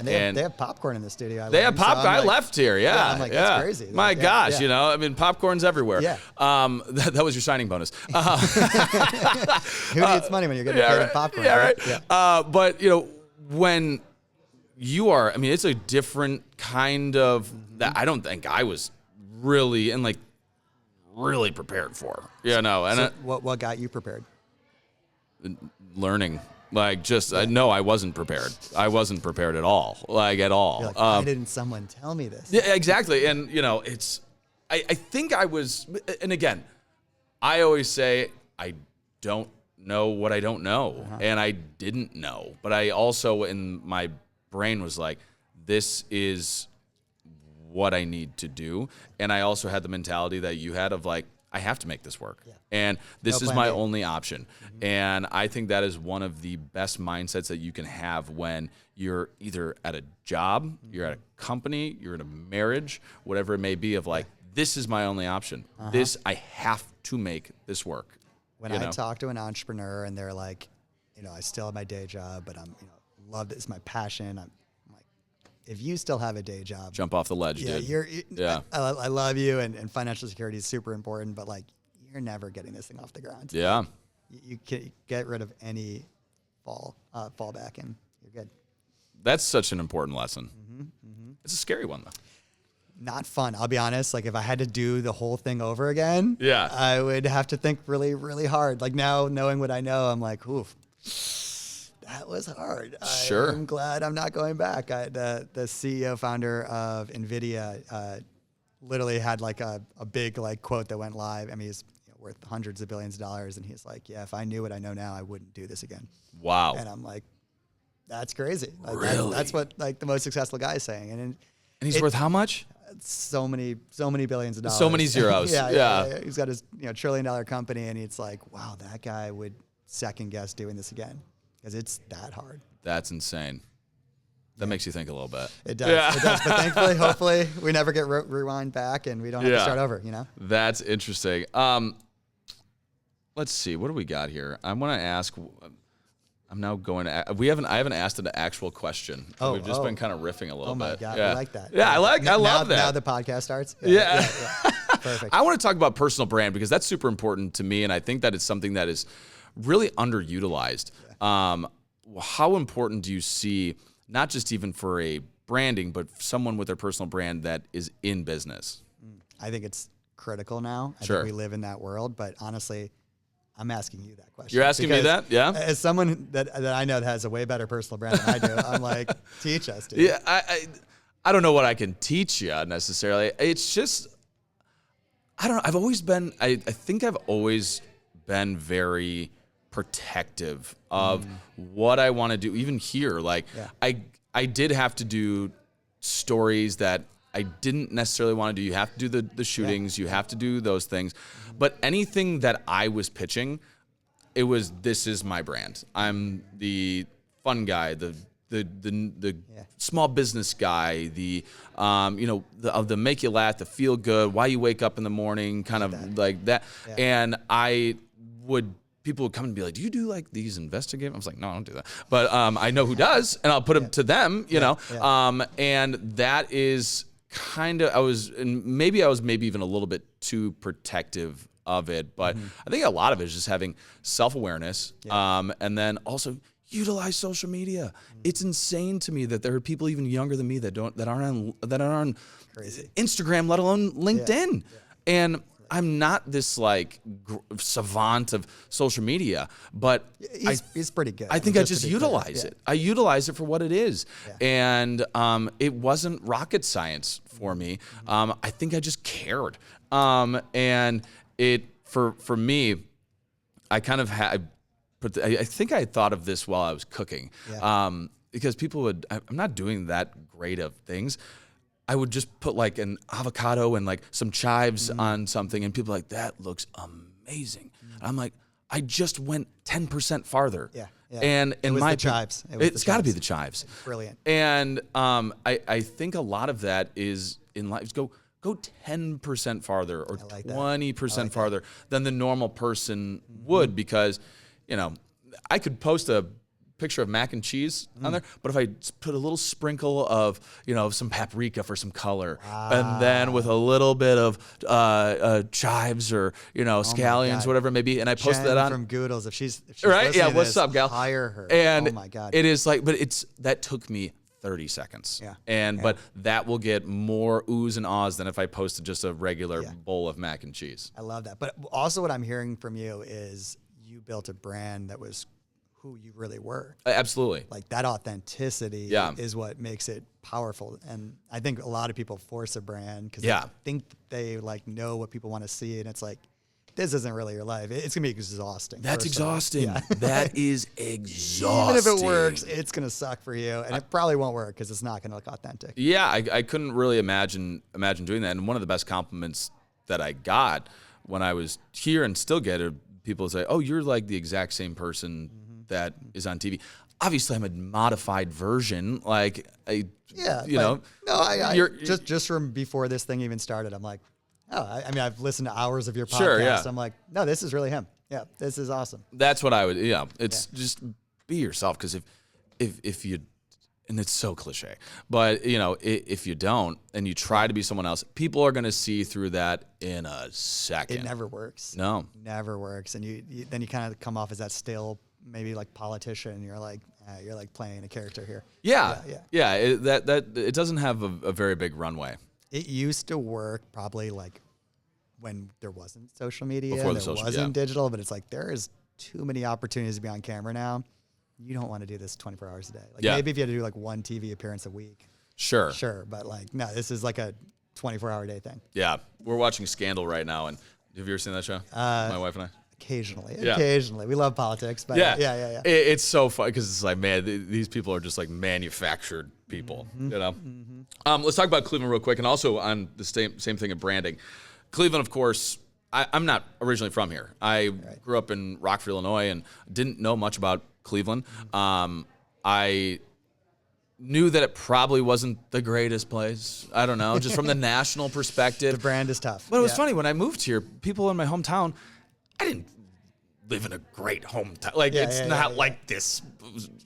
They have popcorn in the studio. They have popcorn. I left here, I'm like, that's crazy. My gosh, you know, I mean, popcorn's everywhere. Yeah. That was your signing bonus. Who needs money when you're getting paid in popcorn? Yeah, right. Yeah. But, you know, when you are, I mean, it's a different kind of, that I don't think I was really, and like, really prepared for, you know. And so what got you prepared? Learning, like just no, I wasn't prepared. I wasn't prepared at all, like at all. You're like, why didn't someone tell me this? Yeah, exactly. And you know, it's I think I was, and again, I always say I don't know what I don't know, and I didn't know, but I also in my brain was like, this is what I need to do. And I also had the mentality that you had of like, I have to make this work. Yeah. And this is my only option. And I think that is one of the best mindsets that you can have when you're either at a job, you're at a company, you're in a marriage, whatever it may be, of like, this is my only option. This, I have to make this work. When I talk to an entrepreneur and they're like, you know, I still have my day job, but I'm, you know, love this, my passion. I'm like, if you still have a day job, jump off the ledge, dude. I love you, and financial security is super important, but like, you're never getting this thing off the ground. Yeah. You can get rid of any fallback, and you're good. That's such an important lesson. It's a scary one, though. Not fun. I'll be honest. Like if I had to do the whole thing over again, yeah, I would have to think really, really hard. Like now, knowing what I know, I'm like, oof, that was hard. Sure. I'm glad I'm not going back. The CEO founder of NVIDIA literally had like a big like quote that went live. I mean, he's worth hundreds of billions of dollars, and he's like, yeah, if I knew what I know now, I wouldn't do this again. Wow. And I'm like, that's crazy. Like, really? That's what like the most successful guy is saying. And he's worth how much? So many billions of dollars. So many zeros. yeah. He's got his $1 trillion company, and it's like, wow, that guy would second guess doing this again because it's that hard. That's insane. That makes you think a little bit. It does. Yeah. It does. But thankfully, hopefully, we never get rewind back, and we don't have to start over. You know. That's interesting. Let's see. What do we got here? I want to ask. I'm now going to. I haven't asked an actual question. We've just been kind of riffing a little bit. Oh my god, yeah. I like that. Yeah, I love that. Now the podcast starts. Yeah. Perfect. I want to talk about personal brand because that's super important to me, and I think that it's something that is really underutilized. Yeah. How important do you see, not just even for a branding, but someone with their personal brand that is in business? I think it's critical now. I Sure. think we live in that world, but honestly, I'm asking you that question. You're asking me that? Yeah. As someone that I know that has a way better personal brand than I do, I'm like, teach us, dude. Yeah, I don't know what I can teach you necessarily. It's just, I don't know. I think I've always been very protective of what I want to do. Even here, like I did have to do stories that I didn't necessarily want to do. You have to do the shootings. You have to do those things. But anything that I was pitching, it was, this is my brand. I'm the fun guy, the small business guy, the make you laugh, the feel good, why you wake up in the morning, kind of like that. And people would come and be like, do you do like these investigative? I was like, no, I don't do that. But I know who does, and I'll put them to them, you know. And that is kind of, I was maybe even a little bit too protective of it. But I think a lot of it is just having self-awareness, and then also utilize social media. It's insane to me that there are people even younger than me that aren't on Instagram, let alone LinkedIn. And I'm not this like savant of social media, but he's pretty good. I think I just utilize it. I utilize it for what it is. And it wasn't rocket science for me. I think I just cared. And it, for me, I kind of had, I think I thought of this while I was cooking. Because people I'm not doing that great of things. I would just put like an avocado and like some chives on something, and people are like, that looks amazing. And I'm like, I just went 10% farther. And in my chives. It's got to be the chives. Brilliant. And I think a lot of that is in life. Go 10% farther or 20% farther than the normal person would, because, you know, I could post a picture of mac and cheese on there, but if I put a little sprinkle of, you know, some paprika for some color, and then with a little bit of chives or, you know, scallions, whatever it may be, and I posted that on from Goodles, if she's right, what's up, gal? Hire her. And oh my God, it is like, but that took me 30 seconds. But that will get more oohs and ahs than if I posted just a regular bowl of mac and cheese. I love that. But also what I'm hearing from you is you built a brand that was who you really were. Absolutely. Like that authenticity is what makes it powerful. And I think a lot of people force a brand because they think they like know what people want to see. And it's like, this isn't really your life. It's going to be exhausting. That's exhausting. That is exhausting. Even if it works, it's going to suck for you. And it probably won't work because it's not going to look authentic. Yeah, I couldn't really imagine doing that. And one of the best compliments that I got when I was here, and still get it, people say, oh, you're like the exact same person that is on TV. Obviously, I'm a modified version. Like, just from before this thing even started, I'm like, oh, I mean, I've listened to hours of your podcast. I'm like, no, this is really him. Yeah, this is awesome. That's what I would. It's just be yourself, because if you, and it's so cliche, but you know, if you don't and you try to be someone else, people are going to see through that in a second. It never works. No, never works. And then you kind of come off as that stale, maybe like politician, and you're like playing a character here. It doesn't have a very big runway. It used to work probably like when there wasn't social media, wasn't digital, but it's like there is too many opportunities to be on camera now. You don't want to do this 24 hours a day. Like maybe if you had to do like one TV appearance a week. Sure. But like, no, this is like a 24-hour day thing. Yeah. We're watching Scandal right now. And have you ever seen that show? My wife and I. Occasionally. We love politics, but yeah. It's so fun because it's like, man, these people are just like manufactured people, you know? Let's talk about Cleveland real quick, and also on the same thing of branding. Cleveland, of course, I'm not originally from here. I grew up in Rockford, Illinois, and didn't know much about Cleveland. I knew that it probably wasn't the greatest place. I don't know, just from the national perspective. The brand is tough. But it was funny, when I moved here, people in my hometown, I didn't live in a great hometown. Like, it's not like this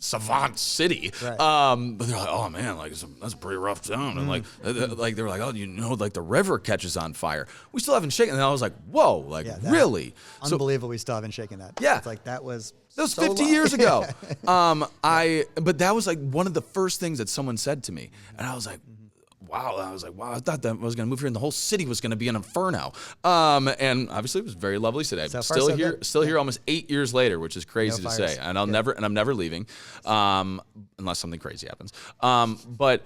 savant city. Right. But they're like, oh man, like that's a pretty rough town. And like they were like, oh, you know, like the river catches on fire. We still haven't shaken. And I was like, whoa, like really? Unbelievable. We still haven't shaken that. Yeah. It's like that was 50 years ago. But that was like one of the first things that someone said to me. And I was like, wow. I thought that I was going to move here and the whole city was going to be an inferno. And obviously it was a very lovely city. I'm still here almost 8 years later, which is crazy to say. And I'm never leaving, unless something crazy happens. But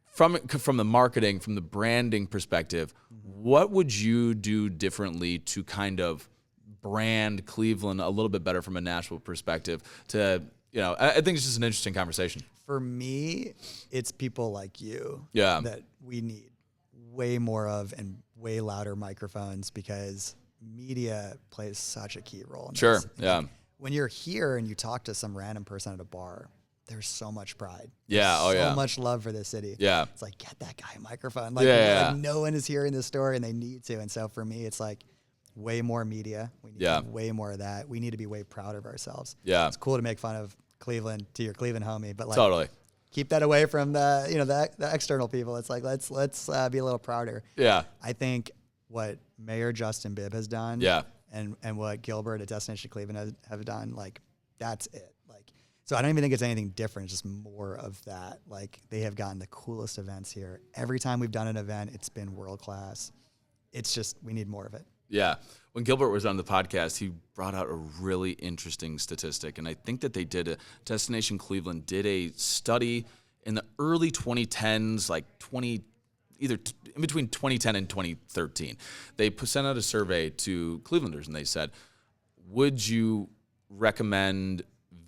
from the marketing, from the branding perspective, what would you do differently to kind of brand Cleveland a little bit better from a national perspective to, I think it's just an interesting conversation. For me, it's people like you Yeah. that we need way more of and way louder microphones because media plays such a key role in Sure. this. Yeah. When you're here and you talk to some random person at a bar, there's so much pride. Yeah. There's Oh, so much love for this city. Yeah. It's like, get that guy a microphone. Like, Yeah. like no one is hearing this story and they need to. And so for me, it's like way more media. We need way more of that. We need to be way proud of ourselves. Yeah. It's cool to make fun of Cleveland to your Cleveland homie, but like Totally. keep that away from the, the external people. It's like, let's be a little prouder. Yeah. I think what Mayor Justin Bibb has done and what Gilbert at Destination Cleveland have done, like, that's it. Like, so I don't even think it's anything different. It's just more of that. Like, they have gotten the coolest events here. Every time we've done an event, it's been world-class. It's just, we need more of it. Yeah. When Gilbert was on the podcast, he brought out a really interesting statistic. And I think that Destination Cleveland did a study in the early 2010s, like in between 2010 and 2013. They sent out a survey to Clevelanders and they said, would you recommend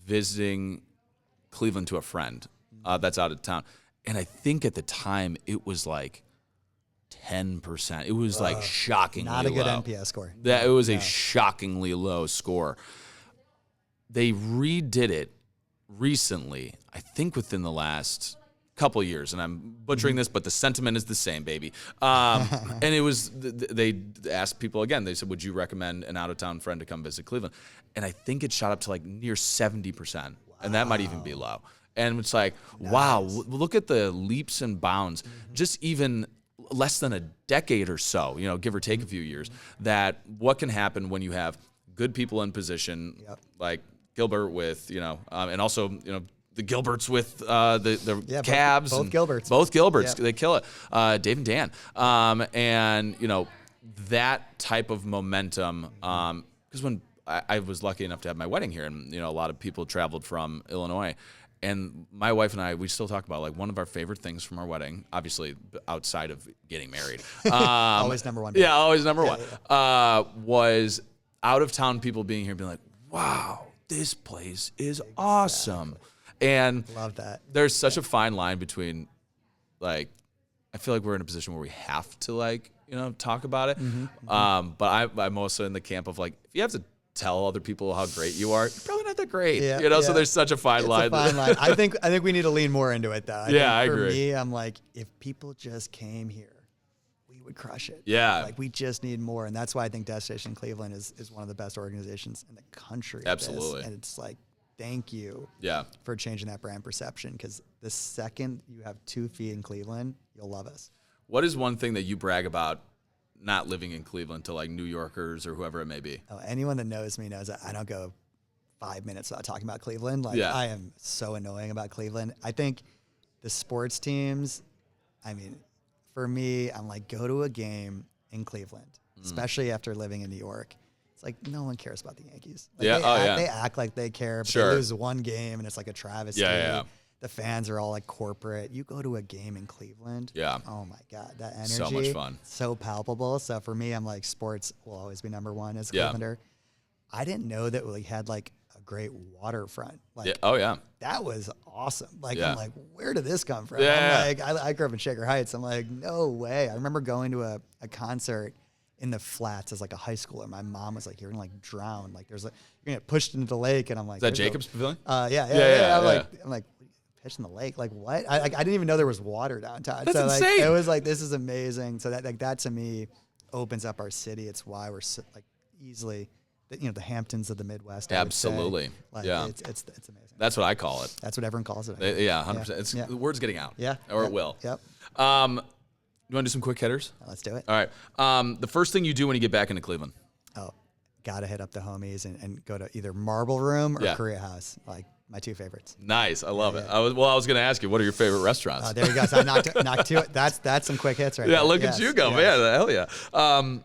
visiting Cleveland to a friend that's out of town? And I think at the time it was like 10%. It was like shockingly low. Not a good NPS score. It was a shockingly low score. They redid it recently, I think within the last couple of years, and I'm butchering this, but the sentiment is the same, baby. And it was, they asked people again, they said, would you recommend an out-of-town friend to come visit Cleveland? And I think it shot up to like near 70%, and that might even be low. And it's like, wow, look at the leaps and bounds, just even less than a decade or so, give or take a few years, that what can happen when you have good people in position, like Gilbert with, and also, the Gilberts with the Cavs. Both Gilberts. Both Gilberts. They kill it. Dave and Dan. And, that type of momentum, because when I was lucky enough to have my wedding here, and, a lot of people traveled from Illinois, and my wife and I, we still talk about, like, one of our favorite things from our wedding, obviously outside of getting married. Always number one. Yeah, always number one. Was out-of-town people being here being like, wow, this place is awesome. And love that. There's such a fine line between, like, I feel like we're in a position where we have to, like, talk about it. But I'm also in the camp of, like, if you have to tell other people how great you are, you're probably not that great. So there's such a fine line. It's a fine line. I think we need to lean more into it, though. I agree. For me, I'm like, if people just came here, we would crush it. Yeah. Like, we just need more. And that's why I think Destination Cleveland is one of the best organizations in the country. Absolutely. And it's like, thank you for changing that brand perception, because the second you have 2 feet in Cleveland, you'll love us. What is one thing that you brag about not living in Cleveland to, like, New Yorkers or whoever it may be? Oh, anyone that knows me knows that I don't go 5 minutes without talking about Cleveland. Like, I am so annoying about Cleveland. I think the sports teams, I mean, for me, I'm like, go to a game in Cleveland, especially after living in New York. It's like, no one cares about the Yankees. Like, they act like they care, but they lose one game and it's like a travesty. The fans are all like corporate. You go to a game in Cleveland. Oh my God, that energy. So much fun. So palpable. So for me, I'm like, sports will always be number one as a Clevelander. I didn't know that we had like a great waterfront. Like, that was awesome. Like, I'm like, where did this come from? I'm like, I grew up in Shaker Heights. I'm like, no way. I remember going to a concert in the flats as like a high schooler. My mom was like, you're gonna like drown. Like, you're gonna get pushed into the lake. And I'm like, is that Jacobs Pavilion? I'm like, pitch in the lake. Like, what? I didn't even know there was water downtown. That's so insane. Like, it was like, this is amazing. So that to me opens up our city. It's why we're so, like, easily, the Hamptons of the Midwest. Absolutely. Like, it's amazing. That's what I call it. That's what everyone calls it. 100%. The word's getting out. Or it will. Yep. You want to do some quick hitters? Let's do it. All right. The first thing you do when you get back into Cleveland? Oh, gotta hit up the homies and go to either Marble Room or Korea House. Like, my 2 favorites. Nice. I love it. I was going to ask you, what are your favorite restaurants? Oh, there you go. So I knocked 2. That's some quick hits right there. Look at you go, man. Hell yeah.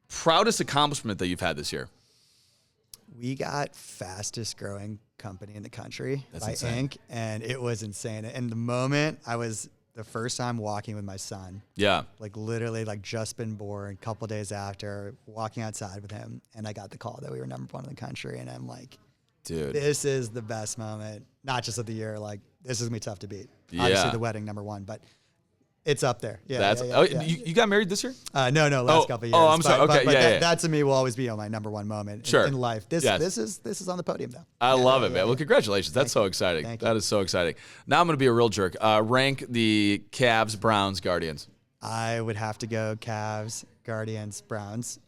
Proudest accomplishment that you've had this year? We got fastest growing company in the country by insane. Inc. And it was insane. And the moment the first time walking with my son. Yeah. Like literally like just been born, a couple days after, walking outside with him, and I got the call that we were #1 in the country, and I'm like, dude, this is the best moment, not just of the year. Like this is gonna be tough to beat. Yeah. Obviously the wedding #1, but it's up there. Yeah. That's You got married this year? No, last couple of years. Oh, I'm sorry. Okay, but yeah. that to me will always be my #1 moment in life. This is on the podium though. I love it, man. Well, congratulations. That's so exciting. That is so exciting. Now I'm going to be a real jerk. Rank the Cavs, Browns, Guardians. I would have to go Cavs, Guardians, Browns.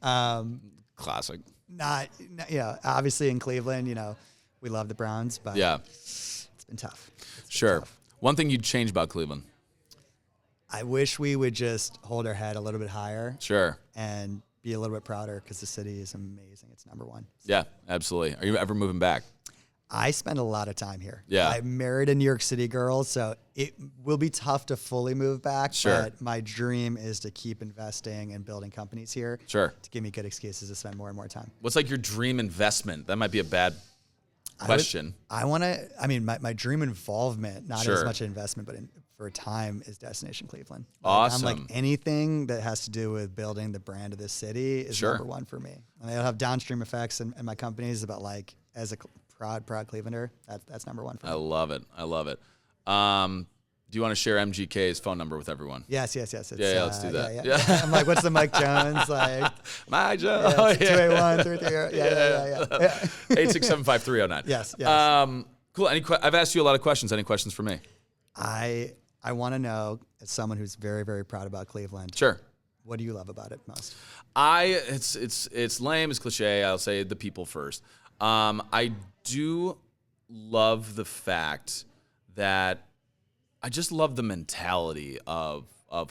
Classic. Obviously in Cleveland, we love the Browns, but it's been tough. Sure. One thing you'd change about Cleveland? I wish we would just hold our head a little bit higher. Sure. And be a little bit prouder because the city is amazing. It's #1. Yeah, absolutely. Are you ever moving back? I spend a lot of time here. Yeah. I married a New York City girl, so it will be tough to fully move back. Sure. But my dream is to keep investing and building companies here. Sure. To give me good excuses to spend more and more time. What's like your dream investment? That might be a bad question. My dream involvement, not Sure. as much investment, but for a time, is Destination Cleveland. Awesome. I'm like anything that has to do with building the brand of this city is #1 for me. And it'll have downstream effects in my companies, but like as a proud Clevelander, that's #1 for me. I love it. Do you want to share MGK's phone number with everyone? Yes. It's, let's do that. Yeah. I'm like, what's the Mike Jones? Like, Mike Jones. 281-330. Yeah. 867-5309. Yes. Cool. I've asked you a lot of questions. Any questions for me? I want to know, as someone who's very, very proud about Cleveland. Sure. What do you love about it most? It's lame, it's cliche. I'll say the people first. I do love the fact that I just love the mentality of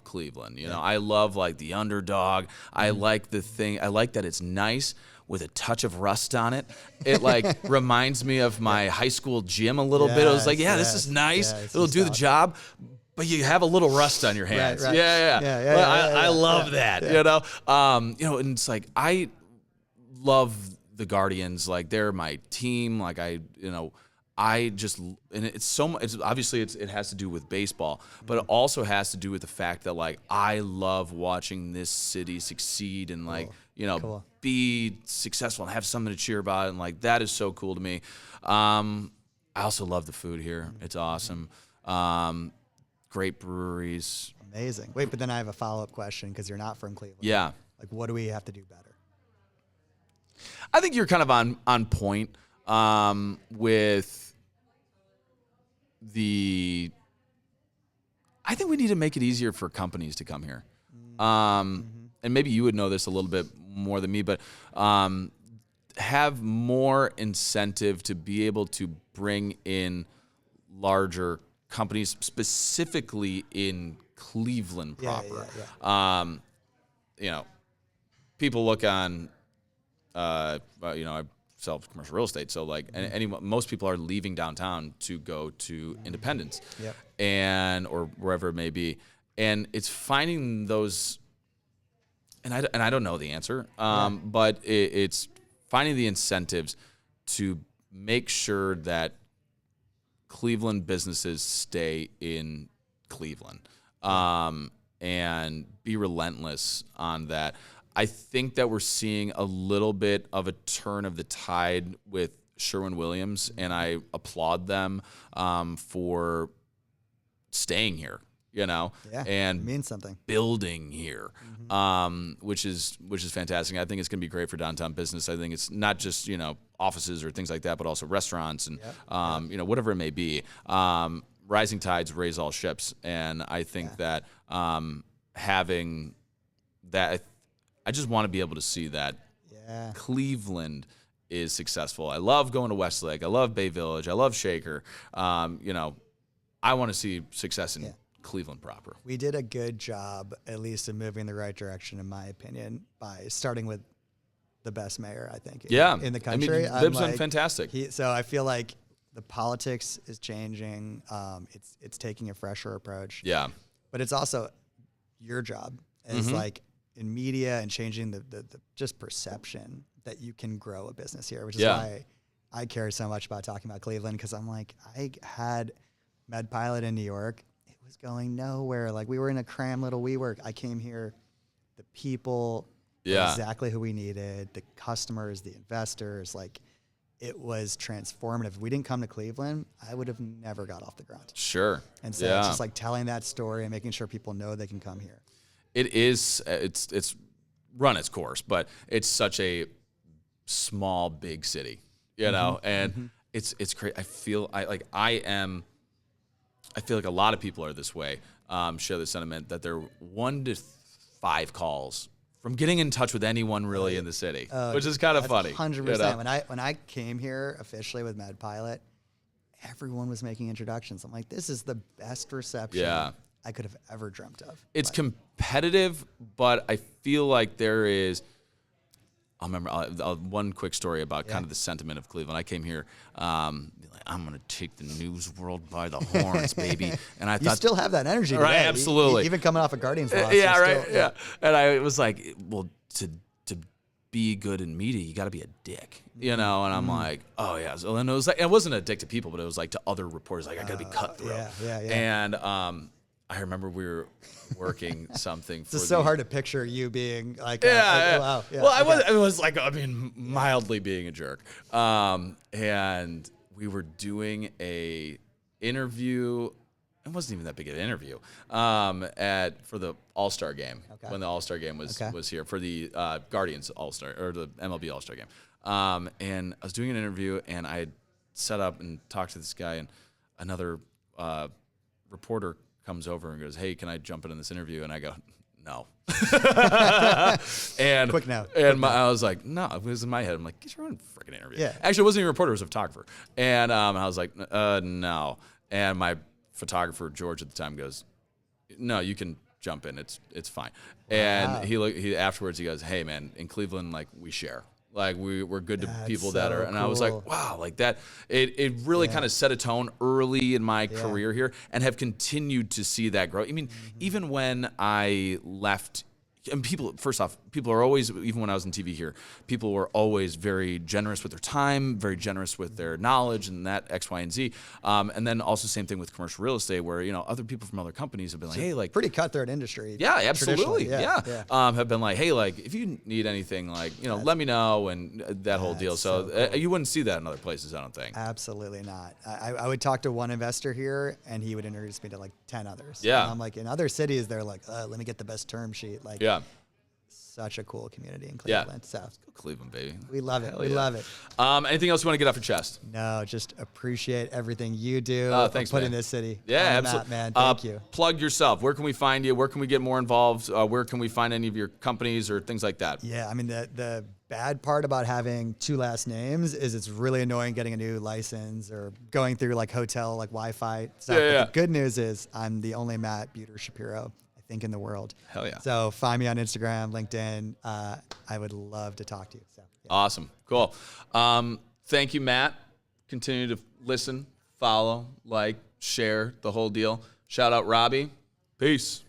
Cleveland. I love like the underdog. I like I like that it's nice with a touch of rust on it. It like reminds me of my high school gym a little bit. I was like, this is nice. It'll do the job. But you have a little rust on your hands. Right. I love that. And it's like I love the Guardians. Like they're my team. Like it's so much. Obviously it has to do with baseball, but it also has to do with the fact that like I love watching this city succeed and like be successful and have something to cheer about, and like that is so cool to me. I also love the food here. It's awesome. Great breweries. Amazing. Wait, but then I have a follow-up question because you're not from Cleveland. Yeah. Like, what do we have to do better? I think you're kind of on point with the. I think we need to make it easier for companies to come here, and maybe you would know this a little bit more than me, but have more incentive to be able to bring in larger companies, specifically in Cleveland proper. People look on. I sell commercial real estate, so like, most people are leaving downtown to go to Independence, or wherever it may be, and it's finding those. And I don't know the answer, but it's finding the incentives to make sure that Cleveland businesses stay in Cleveland, and be relentless on that. I think that we're seeing a little bit of a turn of the tide with Sherwin-Williams, and I applaud them for staying here, and it means something. Building here, which is fantastic. I think it's going to be great for downtown business. I think it's not just offices or things like that, but also restaurants and whatever it may be. Rising tides raise all ships, and I think that having that, I just want to be able to see that Cleveland is successful. I love going to Westlake. I love Bay Village. I love Shaker. I want to see success in Cleveland proper. We did a good job, at least in moving in the right direction, in my opinion, by starting with the best mayor, I think, in the country. Lib's been fantastic. So I feel like the politics is changing. It's taking a fresher approach. Yeah. But it's also your job as like in media and changing the just perception that you can grow a business here, which is why I care so much about talking about Cleveland, because I'm like, I had MedPilot in New York. It was going nowhere. Like we were in a cram little WeWork. I came here, the people were exactly who we needed, the customers, the investors, like it was transformative. If we didn't come to Cleveland, I would have never got off the ground. Sure. And so it's just like telling that story and making sure people know they can come here. It is, it's run its course, but it's such a small, big city, you know, and it's great. I feel like a lot of people are this way, share the sentiment that they're 1 to 5 calls from getting in touch with anyone really in the city, which is kind of funny. 100%. You know? When I came here officially with MedPilot, everyone was making introductions. I'm like, this is the best reception I could have ever dreamt of. It's competitive, but I feel like there is. I remember one quick story about kind of the sentiment of Cleveland. I came here, I'm going to take the news world by the horns, baby. And I thought, you still have that energy today. Right, absolutely. Even coming off of Guardians loss. Yeah, right. Yeah. And I was like, well, to be good in media, you got to be a dick, you know? And I'm like, oh, yeah. So then it was like, it wasn't a dick to people, but it was like to other reporters, like, I got to be cutthroat. Yeah. And I remember we were working something. It's so hard to picture you being like, wow. Yeah, well, I was like, mildly being a jerk. And we were doing a interview. It wasn't even that big of an interview. For the All-Star game, when the All-Star game was here for the Guardians All-Star or the MLB All-Star game. And I was doing an interview, and I had set up and talked to this guy, and another reporter comes over and goes, "Hey, can I jump in this interview?" And I go, "No." And quick now. I was like, "No." It was in my head. I'm like, "Get your own freaking interview." Yeah. Actually, it wasn't even a reporter; it was a photographer. And I was like, "No." And my photographer George at the time goes, "No, you can jump in. It's fine." Wow. And he afterwards he goes, "Hey, man, in Cleveland, like we share." Like we're good to people that are, and I was like, wow, like that. It really kind of set a tone early in my career here, and have continued to see that grow. I mean, even when I left, and people are always, even when I was in TV here, people were always very generous with their time, very generous with their knowledge, and that X, Y, and Z. And then also same thing with commercial real estate, where other people from other companies have been like, hey, like pretty cutthroat industry. Yeah, absolutely. Have been like, hey, like if you need anything, like let me know, and that whole deal. So cool. You wouldn't see that in other places, I don't think. Absolutely not. I would talk to one investor here, and he would introduce me to like 10 others. Yeah, and I'm like, in other cities, they're like, let me get the best term sheet. Like, such a cool community in Cleveland. So let's go Cleveland, baby. We love it. We love it. Anything else you want to get off your chest? No, just appreciate everything you do. Thanks, put man. in this city. Yeah, absolutely, man. Thank you. Plug yourself. Where can we find you? Where can we get more involved? Where can we find any of your companies or things like that? Yeah, I mean the bad part about having 2 last names is it's really annoying getting a new license or going through like hotel like Wi-Fi stuff. But the good news is I'm the only Matt Buder Shapiro think in the world. Hell yeah. So find me on Instagram, LinkedIn. I would love to talk to you. So Awesome. Cool. Thank you, Matt. Continue to listen, follow, like, share the whole deal. Shout out Robbie. Peace.